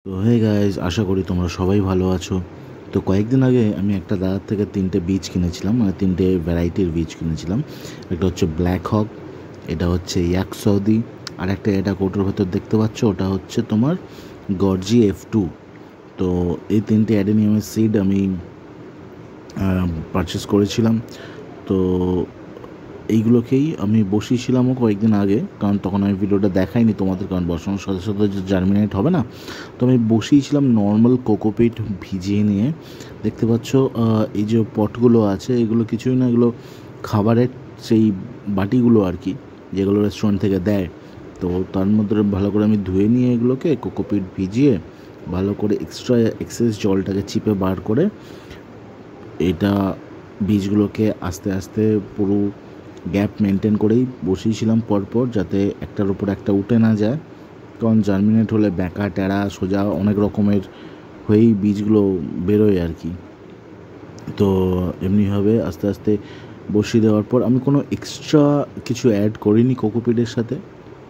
তো hey guys, আশা করি তোমরা সবাই ভালো আছো। তো কয়েকদিন আগে আমি একটা দাদার থেকে 3টে বীজ কিনেছিলাম, মানে 3টে ভ্যারাইটির বীজ কিনেছিলাম। একটা হচ্ছে ব্ল্যাক হক, এটা হচ্ছে ইয়াক সৌদি, আর একটা এটা কোটোর ভেতর দেখতে পাচ্ছ, ওটা হচ্ছে তোমার গর্জি F2। তো এই 3টে অ্যাডেনিয়ামের সিড আমি পারচেস করেছিলাম। তো এইগুলোকেই আমি বসিয়েছিলামও কয়েকদিন আগে, কারণ তখন আমি ভিডিওটা দেখাইনি তোমাদের, কারণ বসানোর সাথে সাথে যে জার্মিনেট হবে না। তো আমি বসিয়েছিলাম নর্মাল কোকোপিট ভিজিয়ে নিয়ে। দেখতে পাচ্ছ এই যে পটগুলো আছে, এগুলো কিছুই না, এগুলো খাবারের সেই বাটিগুলো আর কি, যেগুলো রেস্টুরেন্ট থেকে দেয়। তো তার মধ্যে ভালো করে আমি ধুয়ে নিয়ে এগুলোকে কোকোপিট ভিজিয়ে ভালো করে এক্সেস জলটাকে চিপে বার করে এটা বীজগুলোকে আস্তে আস্তে পুরো গ্যাপ মেনটেন করেই বসিয়েছিলাম পরপর, যাতে একটার উপর একটা উঠে না যায়। কারণ জার্মিনেট হলে ব্যাকা ট্যাড়া সোজা অনেক রকমের হয়েই বীজগুলো বেরোয় আর কি। তো এমনিভাবে আস্তে আস্তে বসিয়ে দেওয়ার পর আমি কোনো এক্সট্রা কিছু অ্যাড করিনি কোকোপিটের সাথে।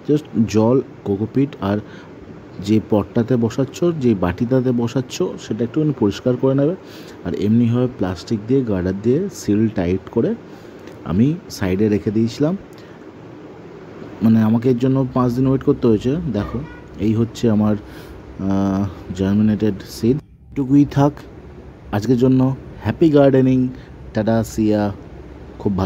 জাস্ট জল, কোকোপিট, আর যে পটটাতে বসাচ্ছ, যে বাটিটাতে বসাচ্ছ, সেটা একটুখানি পরিষ্কার করে নেবে। আর এমনিভাবে প্লাস্টিক দিয়ে গার্ডার দিয়ে সিল টাইট করে আমি সাইডে রেখে দিয়েছিলাম। মানে আমাকে এর জন্য 5 দিন ওয়েট করতে হয়েছে। দেখো, এই হচ্ছে আমার জার্মিনেটেড সিড। এটুকুই থাক আজকের জন্য। হ্যাপি গার্ডেনিং, টাটা, সিয়া। খুব ভালো।